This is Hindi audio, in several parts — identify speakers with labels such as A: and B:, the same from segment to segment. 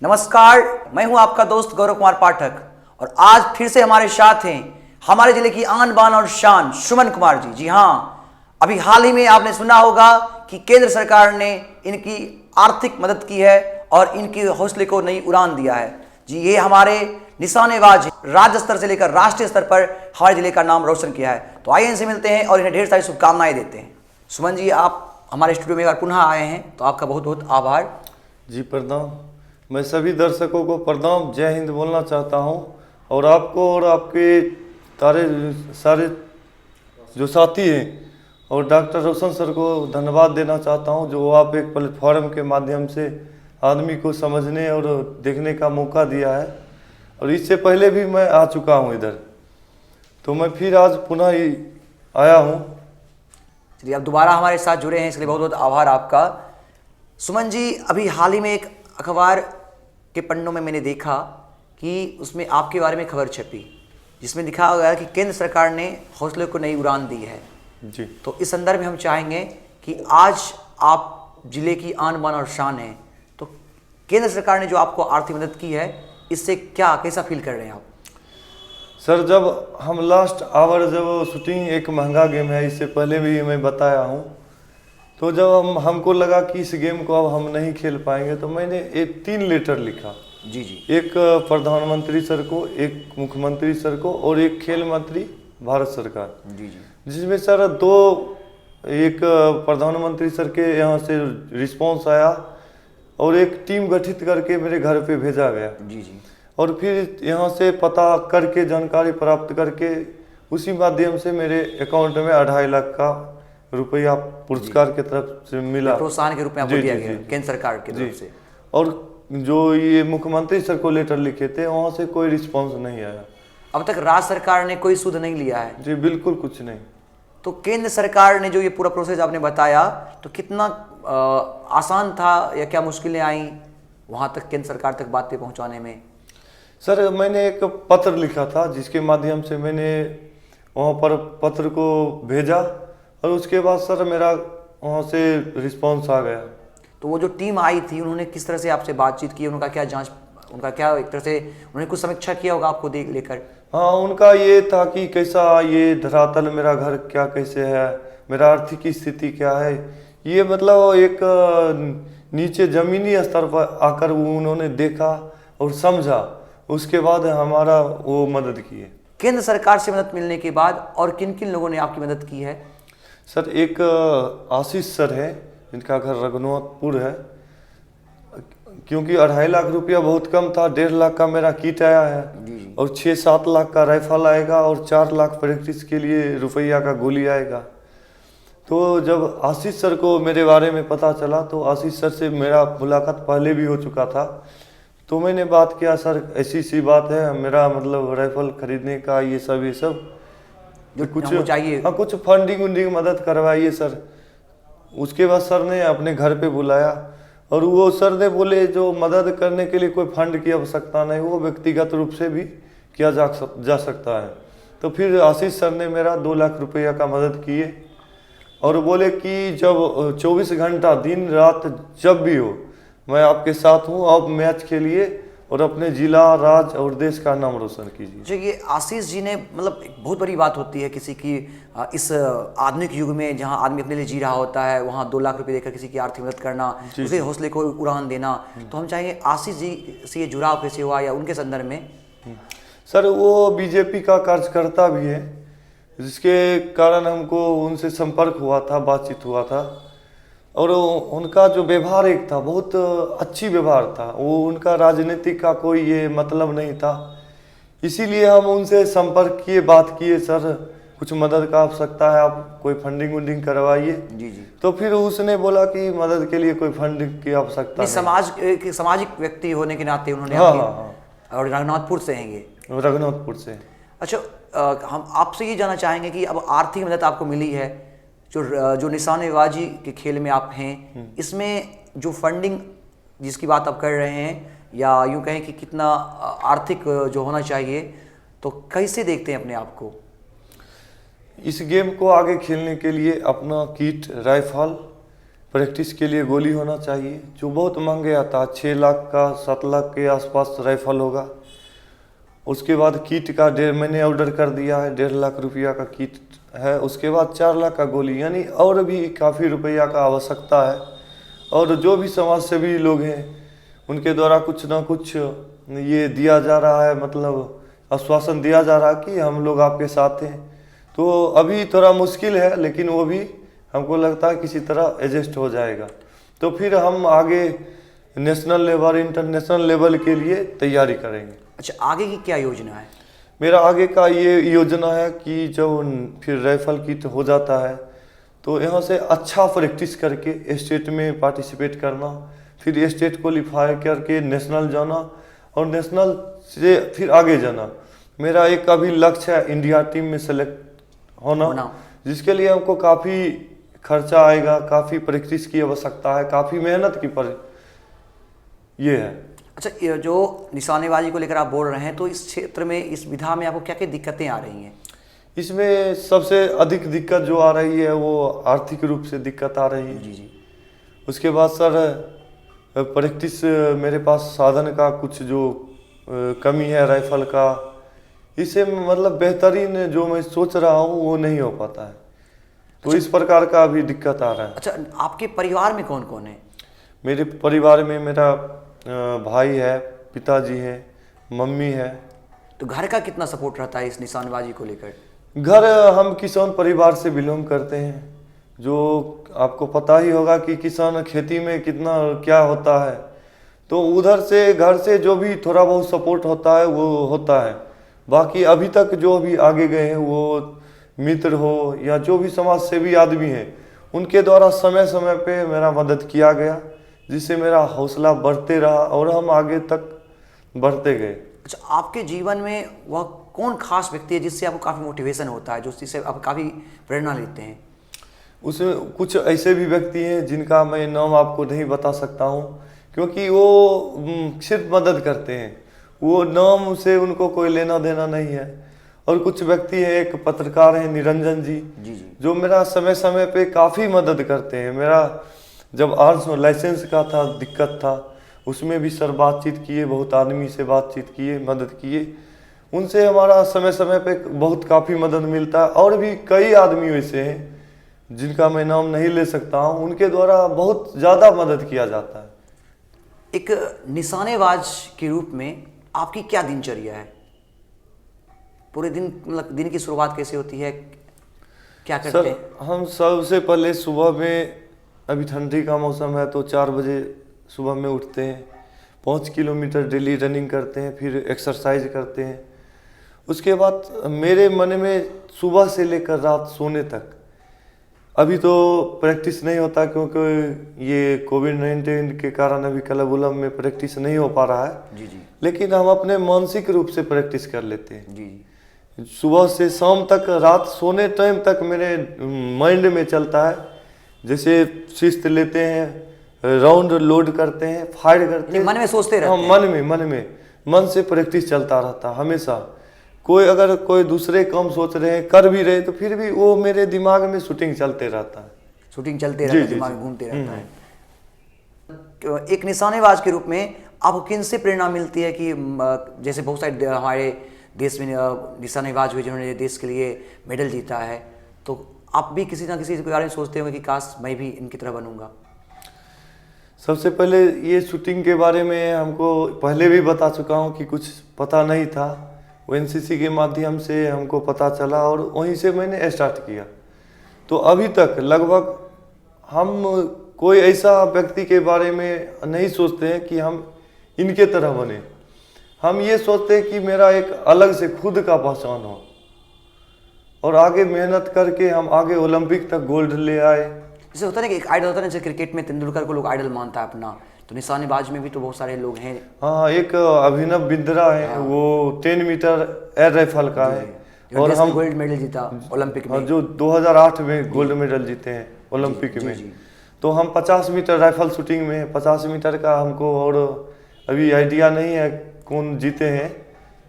A: नमस्कार, मैं हूं आपका दोस्त गौरव कुमार पाठक और आज फिर से हमारे साथ हैं हमारे जिले की आन बान और शान सुमन कुमार जी। जी हाँ, अभी हाल ही में आपने सुना होगा कि केंद्र सरकार ने इनकी आर्थिक मदद की है और इनके हौसले को नई उड़ान दिया है। जी, ये हमारे निशानेबाज राज्य स्तर से लेकर राष्ट्रीय स्तर पर हमारे जिले का नाम रोशन किया है। तो आइए इनसे मिलते हैं और इन्हें ढेर सारी शुभकामनाएं देते हैं। सुमन जी, आप हमारे स्टूडियो में अगर पुनः आए हैं तो आपका बहुत बहुत आभार।
B: जी प्रणाम। मैं सभी दर्शकों को प्रणाम, जय हिंद बोलना चाहता हूं और आपको और आपके सारे जो साथी हैं और डॉक्टर रोशन सर को धन्यवाद देना चाहता हूं, जो आप एक प्लेटफॉर्म के माध्यम से आदमी को समझने और देखने का मौका दिया है। और इससे पहले भी मैं आ चुका हूं इधर, तो मैं फिर आज पुनः ही आया हूं।
A: चलिए, आप दोबारा हमारे साथ जुड़े हैं, इसलिए बहुत बहुत आभार आपका। सुमन जी, अभी हाल ही में एक अखबार के पन्नों में मैंने देखा कि उसमें आपके बारे में खबर छपी जिसमें लिखा गया कि केंद्र सरकार ने हौसले को नई उड़ान दी है।
B: जी,
A: तो इस संदर्भ में हम चाहेंगे कि आज आप जिले की आन बान और शान हैं, तो केंद्र सरकार ने जो आपको आर्थिक मदद की है, इससे कैसा फील कर रहे हैं आप?
B: सर, जब हम लास्ट आवर जब शूटिंग एक महंगा गेम है, इससे पहले भी मैं बताया हूँ, तो जब हमको लगा कि इस गेम को अब हम नहीं खेल पाएंगे, तो मैंने एक 3 लेटर लिखा।
A: जी जी।
B: एक प्रधानमंत्री सर को, एक मुख्यमंत्री सर को और एक खेल मंत्री भारत सरकार।
A: जी जी।
B: जिसमें सर एक प्रधानमंत्री सर के यहाँ से रिस्पांस आया और एक टीम गठित करके मेरे घर पे भेजा गया।
A: जी जी।
B: और फिर यहाँ से पता करके, जानकारी प्राप्त करके, उसी माध्यम से मेरे अकाउंट में 2.5 लाख का रुपया पुरस्कार की तरफ से मिला,
A: प्रोत्साहन के रूप में आपको दिया गया केंद्र सरकार की तरफ से।
B: और जो ये मुख्यमंत्री सर को लेटर लिखे थे, वहाँ से कोई रिस्पांस नहीं आया।
A: अब तक राज्य सरकार ने कोई सुध नहीं लिया है?
B: जी बिल्कुल कुछ नहीं।
A: तो केंद्र सरकार ने जो ये पूरा प्रोसेस आपने बताया, तो कितना आसान था या क्या मुश्किलें आई वहाँ तक केंद्र सरकार तक बातें पहुँचाने में?
B: सर, मैंने एक पत्र लिखा था जिसके माध्यम से मैंने वहाँ पर पत्र को भेजा और उसके बाद सर मेरा वहाँ से रिस्पांस आ गया।
A: तो वो जो टीम आई थी, उन्होंने किस तरह से आपसे बातचीत की? उनका क्या एक तरह से उन्होंने कुछ समीक्षा किया होगा आपको लेकर?
B: हाँ, उनका ये था कि कैसा ये धरातल, मेरा घर क्या कैसे है, मेरा आर्थिक स्थिति क्या है, ये मतलब एक नीचे जमीनी स्तर पर आकर उन्होंने देखा और समझा, उसके बाद हमारा वो मदद किए।
A: केंद्र सरकार से मदद मिलने के बाद और किन किन लोगों ने आपकी मदद की है?
B: सर, एक आशीष सर है, जिनका घर रघुनाथपुर है। क्योंकि 2.5 लाख रुपया बहुत कम था, 1.5 लाख का मेरा किट आया है और 6-7 लाख का राइफल आएगा और 4 लाख प्रैक्टिस के लिए रुपया का गोली आएगा। तो जब आशीष सर को मेरे बारे में पता चला, तो आशीष सर से मेरा मुलाकात पहले भी हो चुका था, तो मैंने बात किया, सर ऐसी सी बात है, मेरा मतलब राइफल खरीदने का ये सब
A: जो
B: कुछ
A: चाहिए,
B: हाँ कुछ फंडिंग मदद करवाइए सर। उसके बाद सर ने अपने घर पे बुलाया और वो सर ने बोले जो मदद करने के लिए कोई फंड की आवश्यकता नहीं, वो व्यक्तिगत रूप से भी किया जा सकता है। तो फिर आशीष सर ने मेरा 2 लाख रुपया का मदद किए और बोले कि जब 24 घंटा दिन रात जब भी हो, मैं आपके साथ हूँ, आप मैच खेलिए और अपने जिला, राज्य और देश का नाम रोशन कीजिए।
A: जो ये आशीष जी ने, मतलब एक बहुत बड़ी बात होती है किसी की इस आधुनिक युग में जहां आदमी अपने लिए जी रहा होता है, वहां 2 लाख रुपए देकर किसी की आर्थिक मदद करना, उसके हौसले को उड़ान देना। तो हम चाहेंगे आशीष जी से ये जुड़ाव कैसे हुआ या उनके संदर्भ में?
B: सर, वो बीजेपी का कार्यकर्ता भी है, जिसके कारण हमको उनसे संपर्क हुआ था, बातचीत हुआ था और उनका जो व्यवहार एक था, बहुत अच्छी व्यवहार था। वो उनका राजनीतिक का कोई ये मतलब नहीं था, इसीलिए हम उनसे संपर्क किए, बात किए, सर कुछ मदद का आवश्यकता है, आप कोई फंडिंग करवाइए।
A: जी जी।
B: तो फिर उसने बोला कि मदद के लिए कोई फंडिंग की आवश्यकता नहीं।
A: सामाजिक व्यक्ति होने के नाते उन्होंने
B: हाँ।
A: और रघुनाथपुर से हैं ये?
B: रघुनाथपुर से।
A: अच्छा, हम आपसे ये जानना चाहेंगे कि अब आर्थिक मदद आपको मिली है, जो निशानेबाजी के खेल में आप हैं, इसमें जो फंडिंग जिसकी बात आप कर रहे हैं, या यूँ कहें कि कितना आर्थिक जो होना चाहिए, तो कैसे देखते हैं अपने आप को?
B: इस गेम को आगे खेलने के लिए अपना किट, राइफल प्रैक्टिस के लिए गोली होना चाहिए, जो बहुत महंगे आता है। 6 लाख का 7 लाख के आसपास राइफल होगा। उसके बाद किट का मैंने ऑर्डर कर दिया है, 1.5 लाख रुपया का किट है। उसके बाद 4 लाख का गोली, यानी और भी काफ़ी रुपया का आवश्यकता है। और जो भी समाज सेवी लोग हैं उनके द्वारा कुछ ना कुछ ये दिया जा रहा है, मतलब आश्वासन दिया जा रहा है कि हम लोग आपके साथ हैं। तो अभी थोड़ा मुश्किल है, लेकिन वो भी हमको लगता है किसी तरह एडजस्ट हो जाएगा। तो फिर हम आगे नेशनल लेवल, इंटरनेशनल लेवल के लिए तैयारी करेंगे।
A: अच्छा, आगे की क्या योजना है?
B: मेरा आगे का ये योजना है कि जब फिर राइफल किट हो जाता है तो यहाँ से अच्छा प्रैक्टिस करके स्टेट में पार्टिसिपेट करना, फिर स्टेट क्वालिफाई करके नेशनल जाना और नेशनल से फिर आगे जाना। मेरा एक अभी लक्ष्य है इंडिया टीम में सेलेक्ट होना, जिसके लिए हमको काफ़ी खर्चा आएगा, काफ़ी प्रैक्टिस की आवश्यकता है, काफ़ी मेहनत की ये है।
A: अच्छा, ये जो निशानेबाजी को लेकर आप बोल रहे हैं, तो इस क्षेत्र में, इस विधा में आपको क्या क्या दिक्कतें आ रही हैं?
B: इसमें सबसे अधिक दिक्कत जो आ रही है वो आर्थिक रूप से दिक्कत आ रही है।
A: जी जी।
B: उसके बाद सर प्रैक्टिस, मेरे पास साधन का कुछ जो कमी है राइफल का, इसे मतलब बेहतरीन जो मैं सोच रहा हूँ वो नहीं हो पाता है। तो
A: अच्छा,
B: इस प्रकार का अभी दिक्कत आ रहा है।
A: अच्छा, आपके परिवार में कौन कौन है?
B: मेरे परिवार में मेरा भाई है, पिताजी है, मम्मी है।
A: तो घर का कितना सपोर्ट रहता है इस निशानेबाजी को लेकर?
B: घर, हम किसान परिवार से बिलोंग करते हैं, जो आपको पता ही होगा कि किसान खेती में कितना क्या होता है। तो उधर से घर से जो भी थोड़ा बहुत सपोर्ट होता है वो होता है। बाकी अभी तक जो भी आगे गए हैं, वो मित्र हो या जो भी समाज सेवी आदमी हैं, उनके द्वारा समय समय पे मेरा मदद किया गया, जिससे मेरा हौसला बढ़ते रहा और हम आगे तक बढ़ते गए।
A: अच्छा, आपके जीवन में वह कौन खास व्यक्ति है जिससे आपको काफ़ी मोटिवेशन होता है, जो जिससे आप काफ़ी प्रेरणा लेते हैं?
B: उसमें कुछ ऐसे भी व्यक्ति हैं जिनका मैं नाम आपको नहीं बता सकता हूँ, क्योंकि वो सिर्फ मदद करते हैं, वो नाम से उनको कोई लेना देना नहीं है। और कुछ व्यक्ति है, एक पत्रकार हैं निरंजन जी, जो मेरा समय समय पे काफ़ी मदद करते हैं। मेरा जब आर्ट्स लाइसेंस का था, दिक्कत था, उसमें भी सर बातचीत किए, बहुत आदमी से बातचीत किए, मदद किए। उनसे हमारा समय समय पे बहुत काफ़ी मदद मिलता है। और भी कई आदमी वैसे हैं जिनका मैं नाम नहीं ले सकता हूँ, उनके द्वारा बहुत ज़्यादा मदद किया जाता है।
A: एक निशानेबाज के रूप में आपकी क्या दिनचर्या है? पूरे दिन, मतलब दिन की शुरुआत कैसे होती है, क्या करते हैं?
B: सर, हम सबसे पहले सुबह में, अभी ठंडी का मौसम है तो 4 बजे सुबह में उठते हैं, 5 किलोमीटर डेली रनिंग करते हैं, फिर एक्सरसाइज करते हैं। उसके बाद मेरे मन में सुबह से लेकर रात सोने तक, अभी तो प्रैक्टिस नहीं होता क्योंकि ये कोविड-19 के कारण अभी क्लब उलब में प्रैक्टिस नहीं हो पा रहा है।
A: जी जी।
B: लेकिन हम अपने मानसिक रूप से प्रैक्टिस कर लेते हैं।
A: जी।
B: सुबह से शाम तक, रात सोने टाइम तक मेरे माइंड में चलता है। जैसे शिस्त लेते हैं, राउंड लोड करते हैं, फायर करते हैं,
A: मन में सोचते रहते हैं?
B: मन से प्रैक्टिस चलता रहता हमेशा। अगर कोई दूसरे काम सोच रहे हैं, कर भी रहे, तो फिर भी वो मेरे दिमाग में शूटिंग चलते रहता है।
A: शूटिंग चलते रहता है, दिमाग घूमते रहता है। एक निशानेबाज के रूप में आपको किन से प्रेरणा मिलती है कि जैसे बहुत सारे हमारे देश में निशानेबाज हुए जिन्होंने देश के लिए मेडल जीता है, तो आप भी किसी ना किसी के बारे में सोचते होंगे कि काश मैं भी इनकी तरह बनूंगा?
B: सबसे पहले ये शूटिंग के बारे में हमको पहले भी बता चुका हूँ कि कुछ पता नहीं था। वो एनसीसी के माध्यम से हमको पता चला और वहीं से मैंने स्टार्ट किया। तो अभी तक लगभग हम कोई ऐसा व्यक्ति के बारे में नहीं सोचते हैं कि हम इनके तरह बने। हम ये सोचते हैं कि मेरा एक अलग से खुद का पहचान हो और आगे मेहनत करके हम आगे ओलंपिक तक गोल्ड ले आए।
A: जैसे होता है ना कि एक आइडल होता है ना, जैसे क्रिकेट में तेंदुलकर को लोग आइडल मानता है अपना, तो निशानेबाज में भी तो बहुत सारे लोग हैं।
B: हाँ, एक अभिनव बिंद्रा है। हाँ। वो 10 मीटर एयर राइफल का है
A: और हम गोल्ड मेडल जीता ओलंपिक में,
B: जो 2008 में गोल्ड मेडल जीते हैं ओलंपिक में। तो हम 50 मीटर राइफल शूटिंग में, 50 मीटर का हमको और अभी आइडिया नहीं है कौन जीते हैं,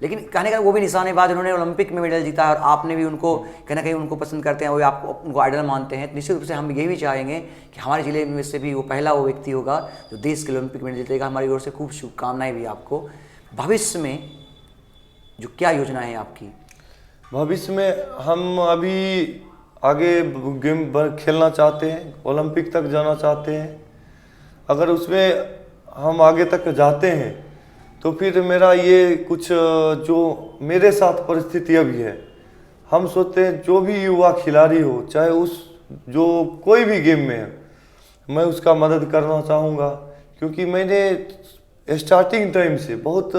A: लेकिन कहने का वो भी निशानेबाज, उन्होंने ओलंपिक में मेडल जीता है और आपने भी उनको कहीं ना कहीं उनको पसंद करते हैं, वो आपको उनको आइडल मानते हैं। निश्चित रूप से हम ये भी चाहेंगे कि हमारे जिले में से भी वो पहला वो व्यक्ति होगा जो देश के ओलंपिक मेडल जीतेगा। हमारी ओर से खूब शुभकामनाएं भी आपको। भविष्य में जो क्या योजना है आपकी?
B: भविष्य में हम अभी आगे गेम खेलना चाहते हैं, ओलंपिक तक जाना चाहते हैं। अगर उसमें हम आगे तक जाते हैं तो फिर मेरा ये कुछ जो मेरे साथ परिस्थिति अभी है, हम सोचते हैं जो भी युवा खिलाड़ी हो, चाहे उस जो कोई भी गेम में है, मैं उसका मदद करना चाहूँगा। क्योंकि मैंने स्टार्टिंग टाइम से बहुत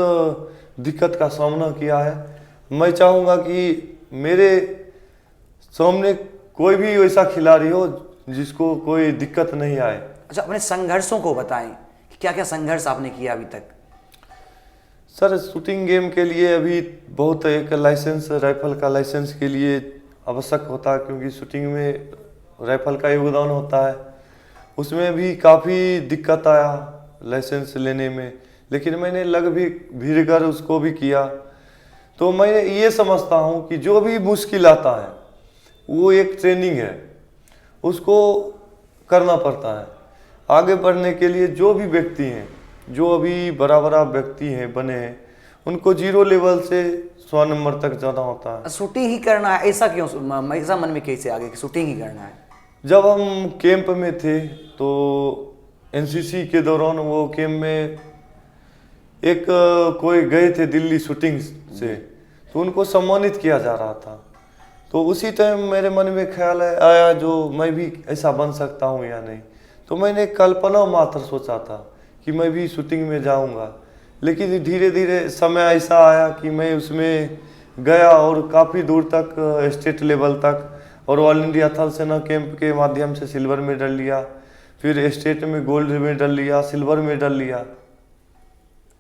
B: दिक्कत का सामना किया है। मैं चाहूँगा कि मेरे सामने कोई भी ऐसा खिलाड़ी हो जिसको कोई दिक्कत नहीं आए।
A: अच्छा, अपने संघर्षों को बताएं कि क्या क्या संघर्ष आपने किया अभी तक?
B: सर, शूटिंग गेम के लिए अभी बहुत एक लाइसेंस, राइफल का लाइसेंस के लिए आवश्यक होता है, क्योंकि शूटिंग में राइफल का योगदान होता है। उसमें भी काफ़ी दिक्कत आया लाइसेंस लेने में, लेकिन मैंने लग भी भीड़ कर उसको भी किया। तो मैं ये समझता हूँ कि जो भी मुश्किल आता है वो एक ट्रेनिंग है, उसको करना पड़ता है। आगे बढ़ने के लिए जो भी व्यक्ति हैं, जो अभी बड़ा बड़ा व्यक्ति हैं बने हैं, उनको 0 लेवल से 100 नंबर तक जाना होता है।
A: शूटिंग ही करना है, ऐसा क्यों? ऐसा मन में कैसे आ गया कि शूटिंग ही करना है?
B: जब हम कैंप में थे तो एनसीसी के दौरान वो कैंप में एक कोई गए थे दिल्ली शूटिंग से, तो उनको सम्मानित किया जा रहा था। तो उसी टाइम मेरे मन में ख्याल आया जो मैं भी ऐसा बन सकता हूँ या नहीं। तो मैंने कल्पना मात्र सोचा था कि मैं भी शूटिंग में जाऊंगा, लेकिन धीरे धीरे समय ऐसा आया कि मैं उसमें गया और काफ़ी दूर तक, स्टेट लेवल तक, और ऑल इंडिया थल सेना कैंप के माध्यम से सिल्वर मेडल लिया। फिर स्टेट में गोल्ड मेडल लिया, सिल्वर मेडल लिया।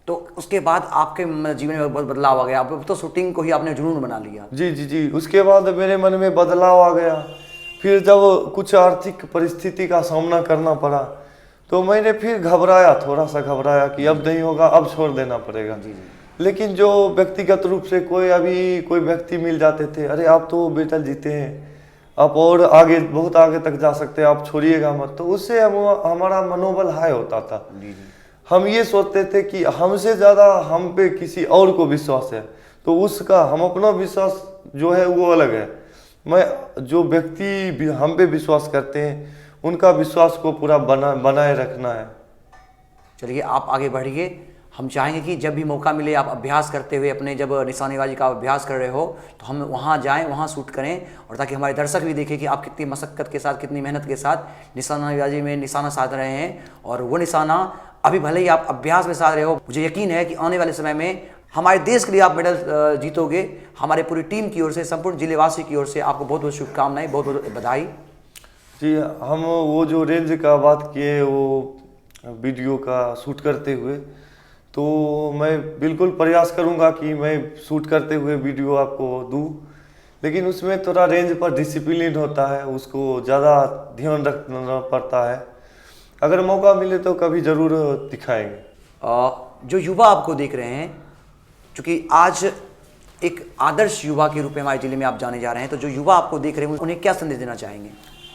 A: तो उसके बाद आपके जीवन में बहुत बदलाव आ गया, अब तो शूटिंग को ही आपने जुनून बना लिया।
B: जी जी जी, उसके बाद मेरे मन में बदलाव आ गया। फिर जब कुछ आर्थिक परिस्थिति का सामना करना पड़ा तो मैंने फिर घबराया, थोड़ा सा घबराया कि अब नहीं होगा, अब छोड़ देना पड़ेगा।
A: जी जी।
B: लेकिन जो व्यक्तिगत रूप से कोई व्यक्ति मिल जाते थे, अरे आप तो मेडल जीते हैं, आप और आगे, बहुत आगे तक जा सकते हैं, आप छोड़िएगा मत। तो उससे हमारा मनोबल हाई होता था।
A: जी जी।
B: हम ये सोचते थे कि हमसे ज़्यादा हम पे किसी और को विश्वास है, तो उसका हम अपना विश्वास जो है वो अलग है। मैं जो व्यक्ति हम पे विश्वास करते हैं उनका विश्वास को पूरा बनाए रखना है।
A: चलिए, आप आगे बढ़िए। हम चाहेंगे कि जब भी मौका मिले, आप अभ्यास करते हुए अपने, जब निशानेबाजी का अभ्यास कर रहे हो तो हम वहाँ जाएं, वहाँ शूट करें, और ताकि हमारे दर्शक भी देखें कि आप कितनी मशक्क़त के साथ, कितनी मेहनत के साथ निशानेबाजी में निशाना साध रहे हैं। और वो निशाना अभी भले ही आप अभ्यास में साध रहे हो, मुझे यकीन है कि आने वाले समय में हमारे देश के लिए आप मेडल जीतोगे। हमारे पूरी टीम की ओर से, संपूर्ण जिलेवासी की ओर से आपको बहुत बहुत शुभकामनाएं, बहुत बहुत बधाई।
B: जी, हम वो जो रेंज का बात किए, वो वीडियो का शूट करते हुए, तो मैं बिल्कुल प्रयास करूंगा कि मैं शूट करते हुए वीडियो आपको दूं। लेकिन उसमें थोड़ा रेंज पर डिसिप्लिन होता है, उसको ज़्यादा ध्यान रखना पड़ता है। अगर मौका मिले तो कभी ज़रूर दिखाएंगे।
A: जो युवा आपको देख रहे हैं, चूँकि आज एक आदर्श युवा के रूप में हमारे जिले में आप जाने जा रहे हैं, तो जो युवा आपको देख रहे हैं उन्हें क्या संदेश देना चाहेंगे?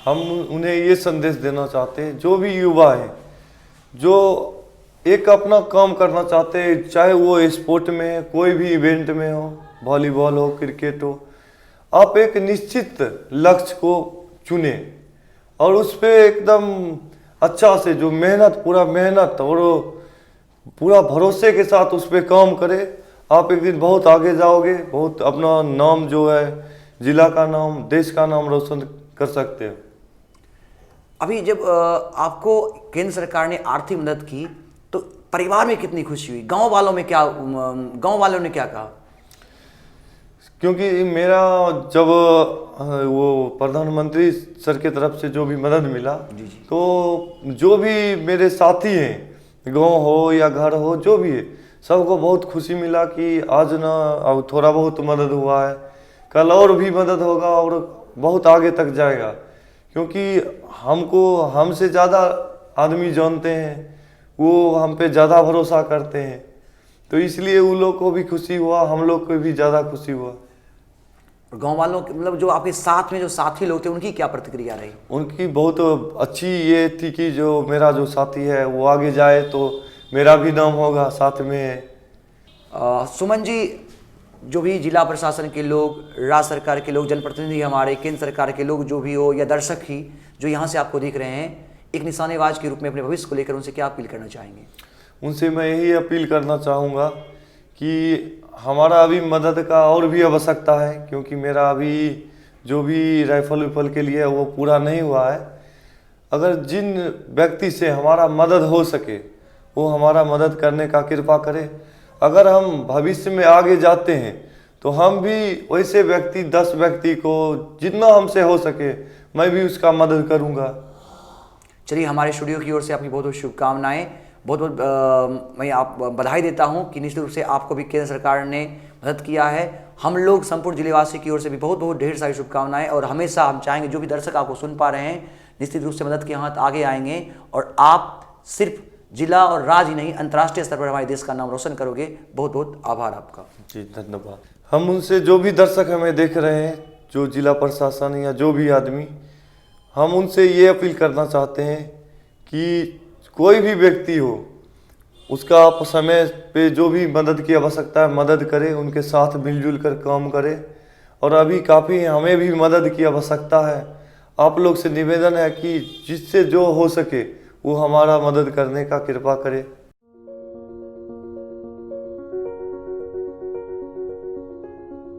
B: हम उन्हें ये संदेश देना चाहते हैं, जो भी युवा है, जो एक अपना काम करना चाहते हैं, चाहे वो स्पोर्ट में है, कोई भी इवेंट में हो, वॉलीबॉल हो, क्रिकेट हो, आप एक निश्चित लक्ष्य को चुने और उस पर एकदम अच्छा से जो पूरा मेहनत और पूरा भरोसे के साथ उस पर काम करें। आप एक दिन बहुत आगे जाओगे, बहुत अपना नाम जो है, जिला का नाम, देश का नाम रोशन कर सकते हो।
A: अभी जब आपको केंद्र सरकार ने आर्थिक मदद की तो परिवार में कितनी खुशी हुई? गांव वालों ने क्या कहा?
B: क्योंकि मेरा जब वो प्रधानमंत्री सर के तरफ से जो भी मदद मिला, तो जो भी मेरे साथी हैं, गांव हो या घर हो, जो भी है, सबको बहुत खुशी मिला कि आज ना अब थोड़ा बहुत मदद हुआ है, कल और भी मदद होगा और बहुत आगे तक जाएगा। क्योंकि हमसे ज़्यादा आदमी जानते हैं, वो हम पे ज़्यादा भरोसा करते हैं। तो इसलिए उन लोग को भी खुशी हुआ, हम लोग को भी ज़्यादा खुशी हुआ।
A: और गांव वालों के मतलब जो आपके साथ में जो साथी लोग थे उनकी क्या प्रतिक्रिया रही?
B: उनकी बहुत अच्छी ये थी कि जो मेरा जो साथी है वो आगे जाए तो मेरा भी नाम होगा साथ में।
A: सुमन जी, जो भी जिला प्रशासन के लोग, राज्य सरकार के लोग, जनप्रतिनिधि हमारे, केंद्र सरकार के लोग जो भी हो, या दर्शक ही जो यहाँ से आपको देख रहे हैं, एक निशानेबाज के रूप में अपने भविष्य को लेकर उनसे क्या अपील करना चाहेंगे? उनसे
B: मैं यही अपील करना चाहूँगा कि हमारा अभी मदद का और भी आवश्यकता है, क्योंकि मेरा अभी जो भी राइफल विफल के लिए वो पूरा नहीं हुआ है। अगर जिन व्यक्ति से हमारा मदद हो सके वो हमारा मदद करने का कृपा करे। अगर हम भविष्य में आगे जाते हैं तो हम भी वैसे व्यक्ति 10 व्यक्ति को जितना हमसे हो सके मैं भी उसका मदद करूँगा।
A: चलिए, हमारे स्टूडियो की ओर से आपकी बहुत बहुत शुभकामनाएं, बहुत बहुत मैं आप बधाई देता हूं कि निश्चित रूप से आपको भी केंद्र सरकार ने मदद किया है। हम लोग संपूर्ण जिलेवासी की ओर से भी बहुत बहुत ढेर सारी शुभकामनाएं, और हमेशा हम चाहेंगे जो भी दर्शक आपको सुन पा रहे हैं निश्चित रूप से मदद के हाथ आगे आएंगे, और आप सिर्फ जिला और राज्य ही नहीं अंतर्राष्ट्रीय स्तर पर हमारे देश का नाम रोशन करोगे। बहुत बहुत आभार आपका।
B: जी धन्यवाद। हम उनसे जो भी दर्शक हमें देख रहे हैं, जो जिला प्रशासन या जो भी आदमी, हम उनसे ये अपील करना चाहते हैं कि कोई भी व्यक्ति हो उसका आप समय पे जो भी मदद की आवश्यकता है मदद करें, उनके साथ मिलजुल कर काम करें। और अभी काफ़ी हमें भी मदद की आवश्यकता है। आप लोग से निवेदन है कि जिससे जो हो सके वो हमारा मदद करने का कृपा करें।